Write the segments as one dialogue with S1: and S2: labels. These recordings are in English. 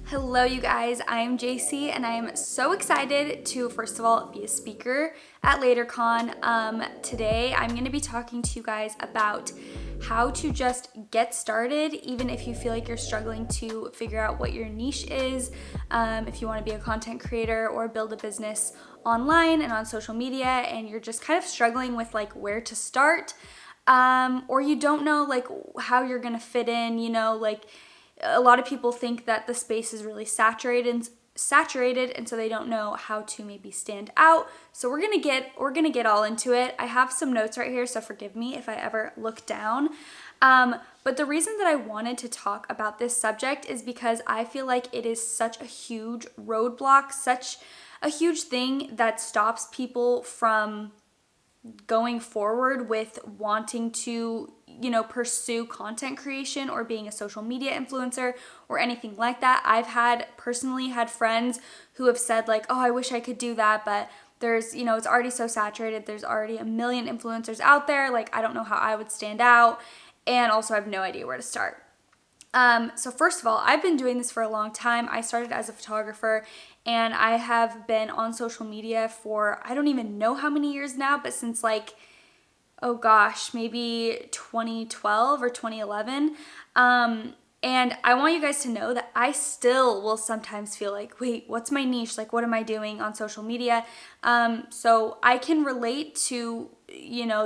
S1: Hello, you guys. I'm Jaci, and I am so excited to, first of all, be a speaker at LaterCon. Today, I'm going to be talking to you guys about how to just get started, even if you feel like you're struggling to figure out what your niche is, if you want to be a content creator or build a business online and on social media, and you're just kind of struggling with like where to start, or you don't know like how you're going to fit in, a lot of people think that the space is really saturated and so they don't know how to maybe stand out. So we're gonna get all into it. I have some notes right here, so forgive me if I ever look down. But the reason that I wanted to talk about this subject is because I feel like it is such a huge roadblock, such a huge thing that stops people from going forward with wanting to, pursue content creation or being a social media influencer or anything like that. I've personally had friends who have said like, oh, I wish I could do that, but there's, it's already so saturated. There's already a million influencers out there. Like, I don't know how I would stand out. And also I have no idea where to start. So first of all, I've been doing this for a long time. I started as a photographer and I have been on social media for, I don't even know how many years now, but since like, oh gosh, maybe 2012 or 2011. And I want you guys to know that I still will sometimes feel like, wait, what's my niche? Like, what am I doing on social media? So I can relate to,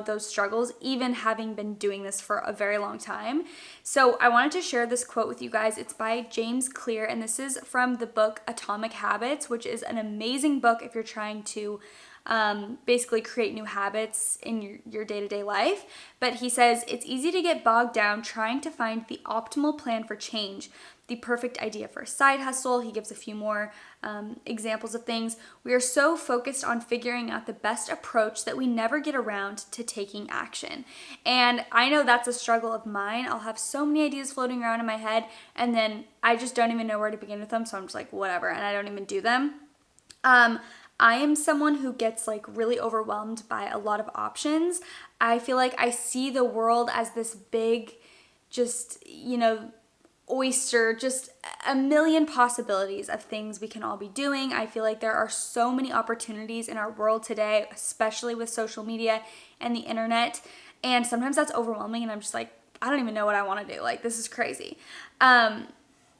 S1: those struggles, even having been doing this for a very long time. So I wanted to share this quote with you guys. It's by James Clear, and this is from the book Atomic Habits, which is an amazing book if you're trying to basically create new habits in your day-to-day life. But he says, it's easy to get bogged down trying to find the optimal plan for change, the perfect idea for a side hustle. He gives a few more examples of things. We are so focused on figuring out the best approach that we never get around to taking action. And I know that's a struggle of mine. I'll have so many ideas floating around in my head, and then I just don't even know where to begin with them. So I'm just like, whatever, and I don't even do them. I am someone who gets like really overwhelmed by a lot of options. I feel like I see the world as this big, just, oyster, just a million possibilities of things we can all be doing. I feel like there are so many opportunities in our world today, especially with social media and the internet. And sometimes that's overwhelming and I'm just like, I don't even know what I want to do. Like, this is crazy.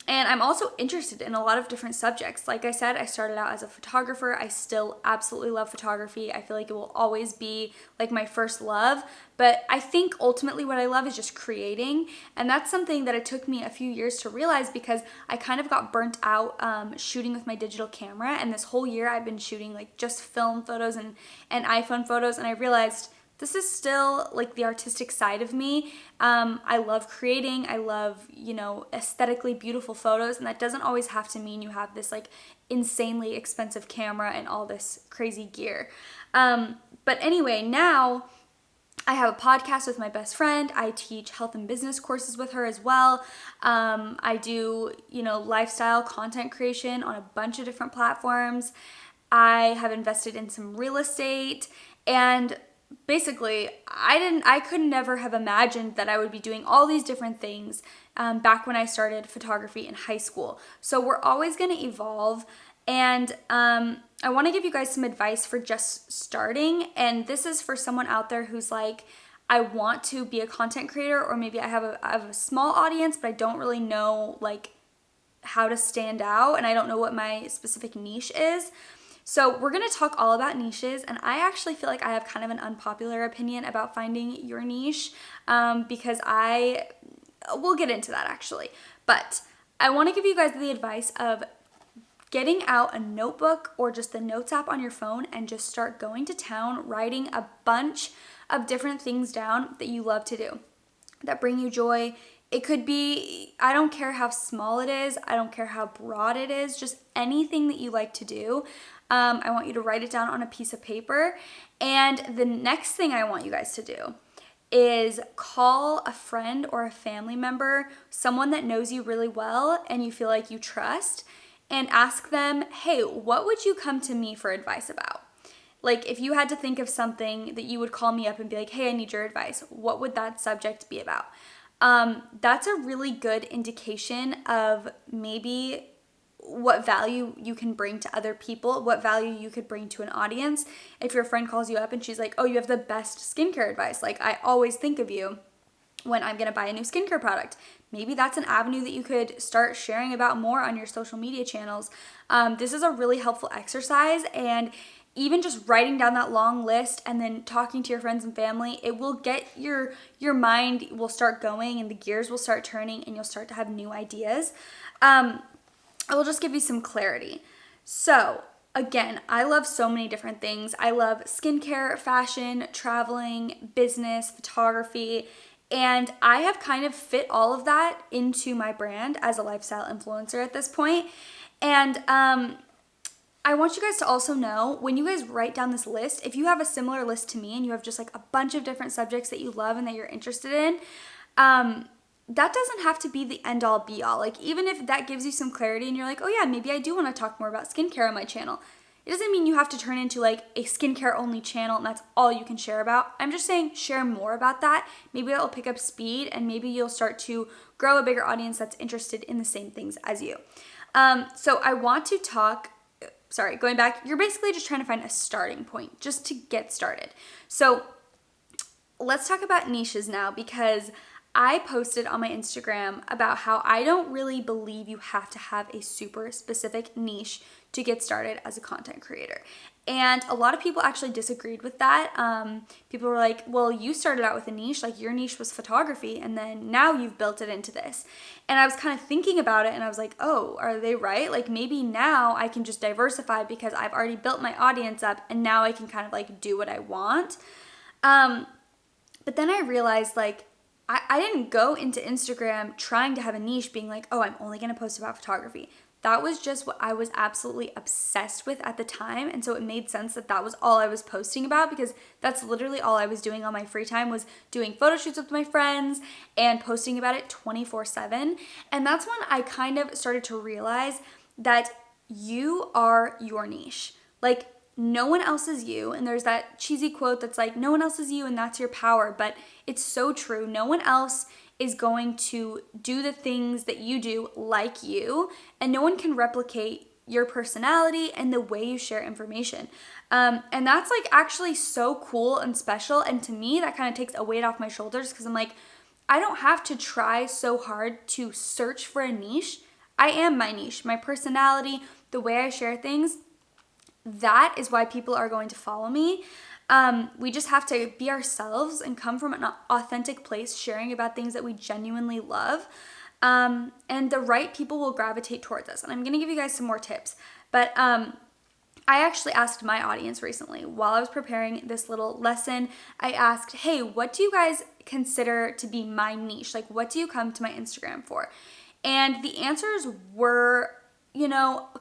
S1: And I'm also interested in a lot of different subjects. Like I said, I started out as a photographer. I still absolutely love photography. I feel like it will always be like my first love. But I think ultimately what I love is just creating. And that's something that it took me a few years to realize because I kind of got burnt out shooting with my digital camera. And this whole year I've been shooting like just film photos and iPhone photos. And I realized this is still like the artistic side of me. I love creating. I love, aesthetically beautiful photos. And that doesn't always have to mean you have this like insanely expensive camera and all this crazy gear. But anyway, now I have a podcast with my best friend. I teach health and business courses with her as well. I do, lifestyle content creation on a bunch of different platforms. I have invested in some real estate, and basically, I could never have imagined that I would be doing all these different things back when I started photography in high school. So we're always going to evolve, and I want to give you guys some advice for just starting. And this is for someone out there who's like, I want to be a content creator, or maybe I have a small audience, but I don't really know like how to stand out, and I don't know what my specific niche is. So we're going to talk all about niches, and I actually feel like I have kind of an unpopular opinion about finding your niche because we'll get into that actually. But I want to give you guys the advice of getting out a notebook or just the notes app on your phone and just start going to town, writing a bunch of different things down that you love to do, that bring you joy. It could be, I don't care how small it is, I don't care how broad it is, just anything that you like to do. I want you to write it down on a piece of paper. And the next thing I want you guys to do is call a friend or a family member, someone that knows you really well and you feel like you trust, and ask them, hey, what would you come to me for advice about? Like, if you had to think of something that you would call me up and be like, hey, I need your advice, what would that subject be about? That's a really good indication of maybe what value you can bring to other people, what value you could bring to an audience. If your friend calls you up and she's like, oh, you have the best skincare advice, like I always think of you when I'm gonna buy a new skincare product. Maybe that's an avenue that you could start sharing about more on your social media channels. This is a really helpful exercise, and even just writing down that long list and then talking to your friends and family, it will get your mind will start going and the gears will start turning and you'll start to have new ideas. I will just give you some clarity. So again, I love so many different things. I love skincare, fashion, traveling, business, photography, and I have kind of fit all of that into my brand as a lifestyle influencer at this point. And I want you guys to also know, when you guys write down this list, if you have a similar list to me and you have just like a bunch of different subjects that you love and that you're interested in, that doesn't have to be the end all be all. Like, even if that gives you some clarity and you're like, oh yeah, maybe I do want to talk more about skincare on my channel, it doesn't mean you have to turn into like a skincare only channel and that's all you can share about. I'm just saying share more about that. Maybe that'll pick up speed and maybe you'll start to grow a bigger audience that's interested in the same things as you. So I want to going back, you're basically just trying to find a starting point just to get started. So let's talk about niches now, because I posted on my Instagram about how I don't really believe you have to have a super specific niche to get started as a content creator. And a lot of people actually disagreed with that. People were like, well, you started out with a niche, like your niche was photography, and then now you've built it into this. And I was kind of thinking about it and I was like, oh, are they right? Like maybe now I can just diversify because I've already built my audience up and now I can kind of like do what I want. But then I realized like, I didn't go into Instagram trying to have a niche being like, oh, I'm only going to post about photography. That was just what I was absolutely obsessed with at the time. And so it made sense that that was all I was posting about, because that's literally all I was doing on my free time, was doing photo shoots with my friends and posting about it 24/7. And that's when I kind of started to realize that you are your niche. Like, no one else is you. And there's that cheesy quote that's like, no one else is you and that's your power. But it's so true. No one else is going to do the things that you do like you, and no one can replicate your personality and the way you share information. And that's like actually so cool and special. And to me, that kind of takes a weight off my shoulders, because I'm like, I don't have to try so hard to search for a niche. I am my niche, my personality, the way I share things. That is why people are going to follow me. We just have to be ourselves and come from an authentic place, sharing about things that we genuinely love. And the right people will gravitate towards us. And I'm going to give you guys some more tips. But I actually asked my audience recently, while I was preparing this little lesson, I asked, hey, what do you guys consider to be my niche? Like, what do you come to my Instagram for? And the answers were,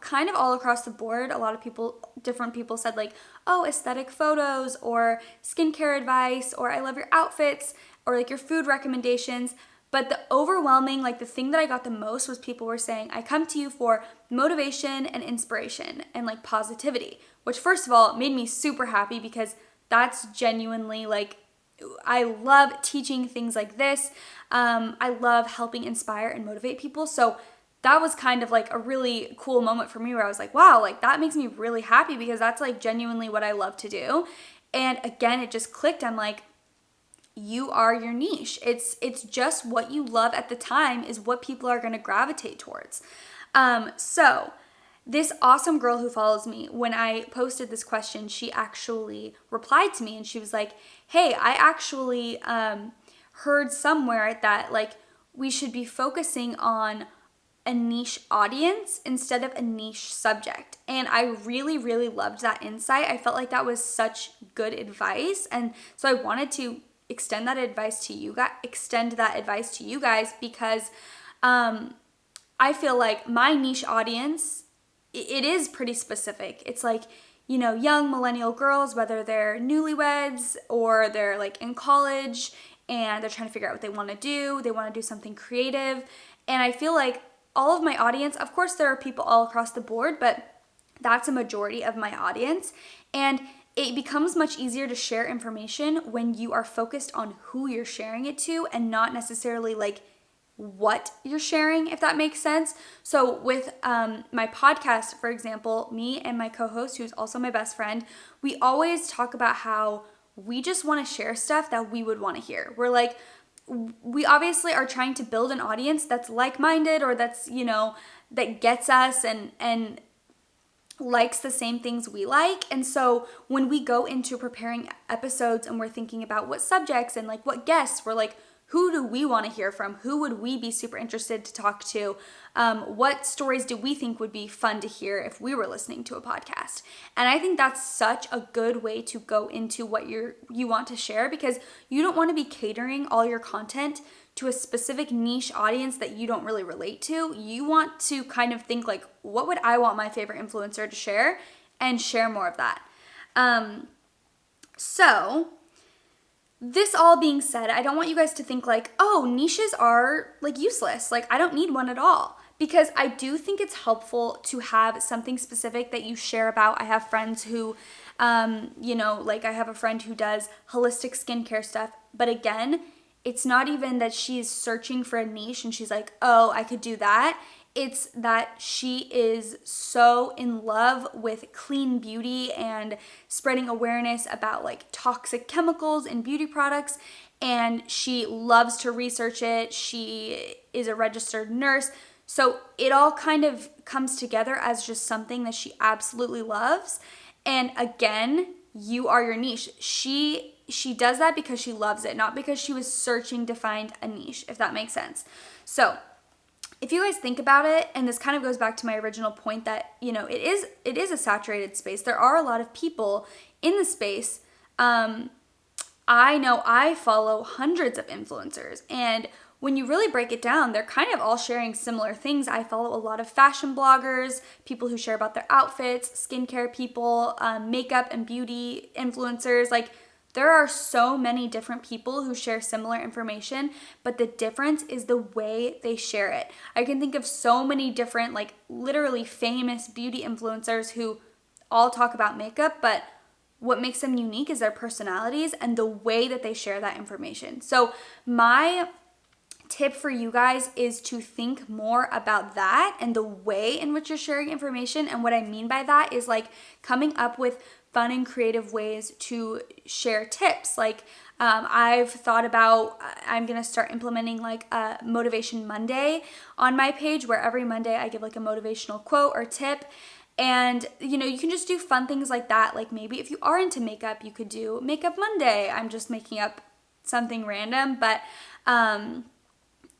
S1: kind of all across the board. A lot of different people said like, oh, aesthetic photos, or skincare advice, or I love your outfits, or like your food recommendations. But the overwhelming, like the thing that I got the most was people were saying, I come to you for motivation and inspiration and like positivity, which first of all made me super happy, because that's genuinely like, I love teaching things like this. I love helping inspire and motivate people. So that was kind of like a really cool moment for me, where I was like, wow, like that makes me really happy, because that's like genuinely what I love to do. And again, it just clicked. I'm like, you are your niche. It's just what you love at the time is what people are going to gravitate towards. So this awesome girl who follows me, when I posted this question, she actually replied to me and she was like, hey, I actually heard somewhere that like we should be focusing on a niche audience instead of a niche subject. And I really, really loved that insight. I felt like that was such good advice. And so I wanted to extend that advice to you guys, because I feel like my niche audience, it is pretty specific. It's like, young millennial girls, whether they're newlyweds or they're like in college and they're trying to figure out what they want to do. They want to do something creative. And I feel like all of my audience, of course, there are people all across the board, but that's a majority of my audience. And it becomes much easier to share information when you are focused on who you're sharing it to, and not necessarily like what you're sharing, if that makes sense. So with my podcast, for example, me and my co-host, who's also my best friend, we always talk about how we just want to share stuff that we would want to hear. We're like, we obviously are trying to build an audience that's like-minded, or that's, that gets us and likes the same things we like. And so when we go into preparing episodes and we're thinking about what subjects and like what guests, we're like, who do we want to hear from? Who would we be super interested to talk to? What stories do we think would be fun to hear if we were listening to a podcast? And I think that's such a good way to go into what you want to share, because you don't want to be catering all your content to a specific niche audience that you don't really relate to. You want to kind of think like, what would I want my favorite influencer to share, and share more of that. So this all being said, I don't want you guys to think like, oh, niches are like useless. Like I don't need one at all. Because I do think it's helpful to have something specific that you share about. I have friends who, like I have a friend who does holistic skincare stuff. But again, it's not even that she's searching for a niche and she's like, oh, I could do that. It's that she is so in love with clean beauty and spreading awareness about like toxic chemicals in beauty products. And she loves to research it. She is a registered nurse. So it all kind of comes together as just something that she absolutely loves. And again, you are your niche. She does that because she loves it, not because she was searching to find a niche, if that makes sense. So if you guys think about it, and this kind of goes back to my original point that, it is a saturated space. There are a lot of people in the space. I know I follow hundreds of influencers, and when you really break it down, they're kind of all sharing similar things. I follow a lot of fashion bloggers, people who share about their outfits, skincare people, makeup and beauty influencers. Like, there are so many different people who share similar information, but the difference is the way they share it. I can think of so many different, like literally famous beauty influencers who all talk about makeup, but what makes them unique is their personalities and the way that they share that information. So my tip for you guys is to think more about that and the way in which you're sharing information. And what I mean by that is like coming up with fun and creative ways to share tips. Like I've thought about, I'm going to start implementing like a Motivation Monday on my page, where every Monday I give like a motivational quote or tip. And, you can just do fun things like that. Like maybe if you are into makeup, you could do Makeup Monday. I'm just making up something random, but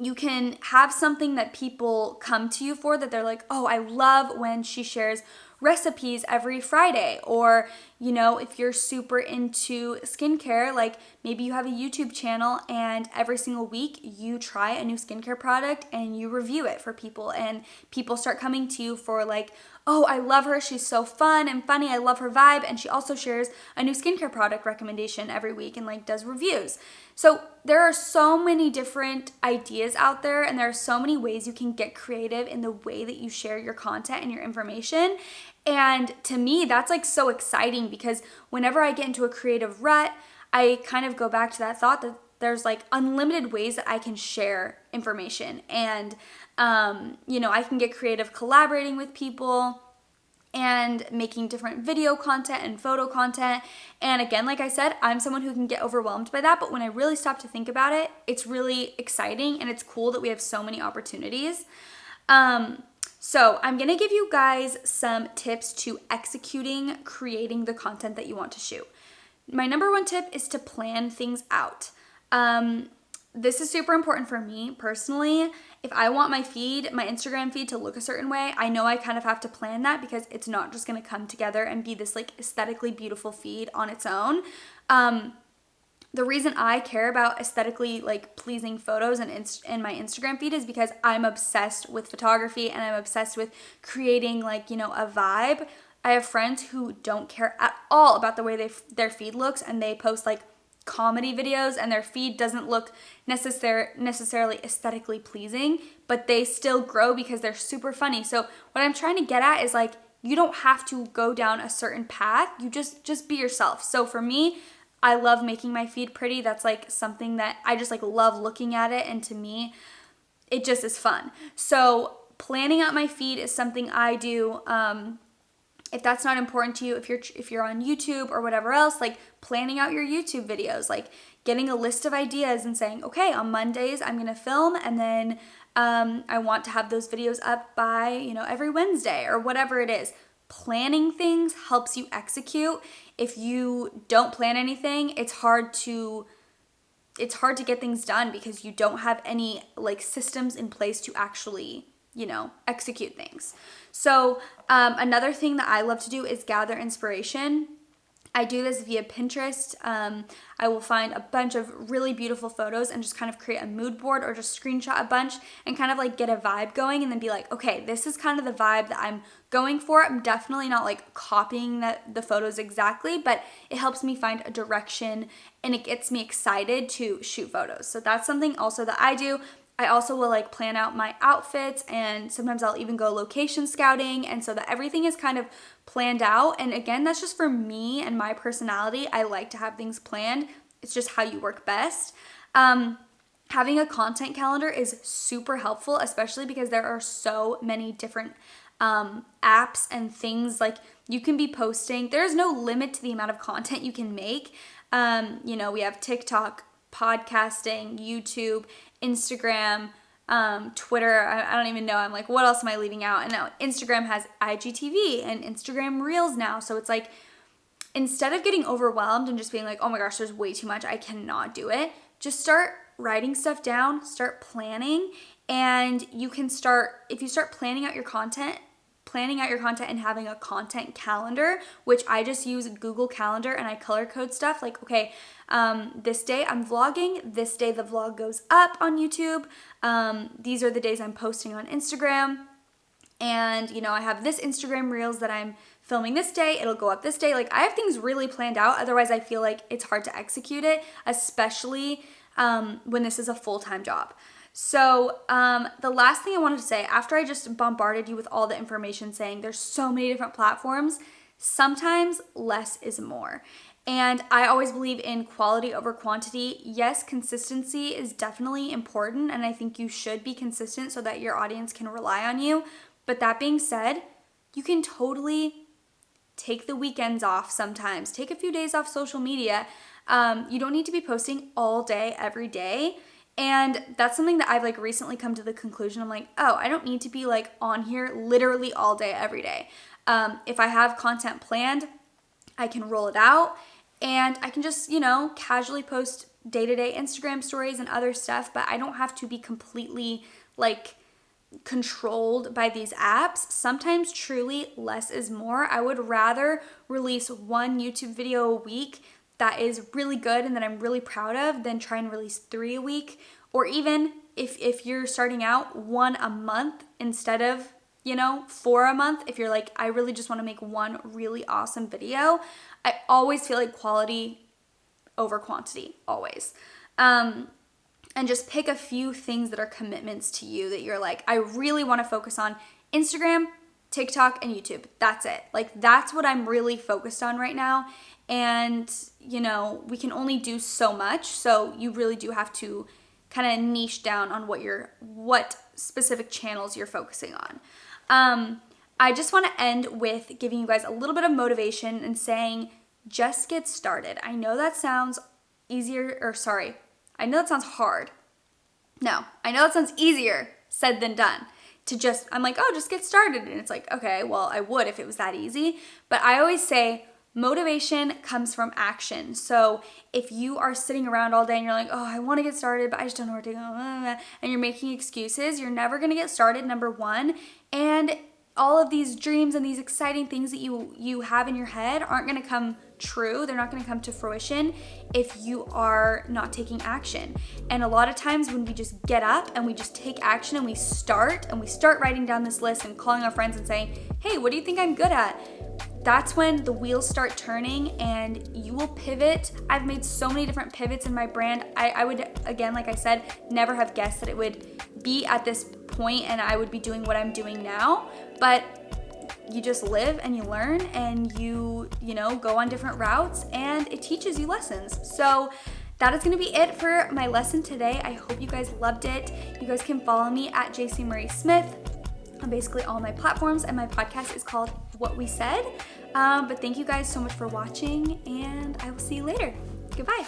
S1: you can have something that people come to you for, that they're like, oh, I love when she shares recipes every Friday. Or, if you're super into skincare, like maybe you have a YouTube channel and every single week you try a new skincare product and you review it for people, and people start coming to you for like, oh, I love her, she's so fun and funny, I love her vibe, and she also shares a new skincare product recommendation every week and like does reviews. So there are so many different ideas out there, and there are so many ways you can get creative in the way that you share your content and your information. And to me, that's like so exciting, because whenever I get into a creative rut, I kind of go back to that thought that there's like unlimited ways that I can share information. And, I can get creative collaborating with people and making different video content and photo content. And again, like I said, I'm someone who can get overwhelmed by that. But when I really stop to think about it, it's really exciting, and it's cool that we have so many opportunities. So I'm going to give you guys some tips to creating the content that you want to shoot. My number one tip is to plan things out. This is super important for me personally. If I want my Instagram feed to look a certain way, I know I kind of have to plan that, because it's not just going to come together and be this like aesthetically beautiful feed on its own. The reason I care about aesthetically like pleasing photos in my Instagram feed is because I'm obsessed with photography, and I'm obsessed with creating like, a vibe. I have friends who don't care at all about the way their feed looks, and they post like comedy videos and their feed doesn't look necessarily aesthetically pleasing, but they still grow because they're super funny. So what I'm trying to get at is like, you don't have to go down a certain path. You just be yourself. So for me, I love making my feed pretty. That's like something that I just like love looking at it. And to me, it just is fun. So planning out my feed is something I do. If that's not important to you, if you're on YouTube or whatever else, like planning out your YouTube videos, like getting a list of ideas and saying, okay, on Mondays I'm gonna film, and then I want to have those videos up by, every Wednesday or whatever it is. Planning things helps you execute. If you don't plan anything, it's hard to get things done because you don't have any like systems in place to actually execute things. So another thing that I love to do is gather inspiration. I do this via Pinterest. I will find a bunch of really beautiful photos and just kind of create a mood board or just screenshot a bunch and kind of like get a vibe going, and then be like, okay, this is kind of the vibe that I'm going for. I'm definitely not like copying the photos exactly, but it helps me find a direction and it gets me excited to shoot photos. So that's something also that I do. I also will like plan out my outfits, and sometimes I'll even go location scouting, and so that everything is kind of planned out. And again, that's just for me and my personality. I like to have things planned. It's just how you work best. Having a content calendar is super helpful, especially because there are so many different apps and things like you can be posting. There's no limit to the amount of content you can make. We have TikTok, podcasting, YouTube, Instagram, Twitter. I don't even know. I'm like, what else am I leaving out? And now Instagram has IGTV and Instagram Reels now. So it's like, instead of getting overwhelmed and just being like, oh my gosh, there's way too much, I cannot do it, just start writing stuff down, start planning, and you can start, if you start planning out your content and having a content calendar, which I just use Google Calendar and I color code stuff. Like, okay, this day I'm vlogging, this day the vlog goes up on YouTube, these are the days I'm posting on Instagram, and I have this Instagram Reels that I'm filming this day, it'll go up this day. Like, I have things really planned out, otherwise I feel like it's hard to execute it, especially when this is a full-time job. So the last thing I wanted to say, after I just bombarded you with all the information saying there's so many different platforms, sometimes less is more. And I always believe in quality over quantity. Yes, consistency is definitely important, and I think you should be consistent so that your audience can rely on you. But that being said, you can totally take the weekends off sometimes. Take a few days off social media. You don't need to be posting all day, every day. And that's something that I've like recently come to the conclusion. I'm like, oh, I don't need to be like on here literally all day, every day. If I have content planned, I can roll it out and I can just, casually post day-to-day Instagram stories and other stuff, but I don't have to be completely like controlled by these apps. Sometimes truly less is more. I would rather release one YouTube video a week that is really good and that I'm really proud of than try and release 3 a week, or even if you're starting out, 1 a month instead of 4 a month. If you're like, I really just want to make one really awesome video, I always feel like quality over quantity, always. And just pick a few things that are commitments to you that you're like, I really want to focus on Instagram, TikTok, and YouTube. That's it. Like, that's what I'm really focused on right now. And, we can only do so much. So you really do have to kind of niche down on what specific channels you're focusing on. I just want to end with giving you guys a little bit of motivation and saying, just get started. I know that sounds I know that sounds hard. No, I know that sounds easier said than done. I'm like, oh, just get started. And it's like, okay, well, I would if it was that easy. But I always say motivation comes from action. So if you are sitting around all day and you're like, oh, I want to get started, but I just don't know where to go, and you're making excuses, you're never going to get started, number one. And all of these dreams and these exciting things that you have in your head aren't going to come true. They're not going to come to fruition if you are not taking action. And a lot of times when we just get up and we just take action and we start writing down this list and calling our friends and saying, hey, what do you think I'm good at? That's when the wheels start turning and you will pivot. I've made so many different pivots in my brand. I would, again, like I said, never have guessed that it would be at this point and I would be doing what I'm doing now. But you just live and you learn and you go on different routes and it teaches you lessons. So that is gonna be it for my lesson today. I hope you guys loved it. You guys can follow me at Jaci Marie Smith on basically all my platforms, and my podcast is called What We Said. But thank you guys so much for watching, and I will see you later. Goodbye.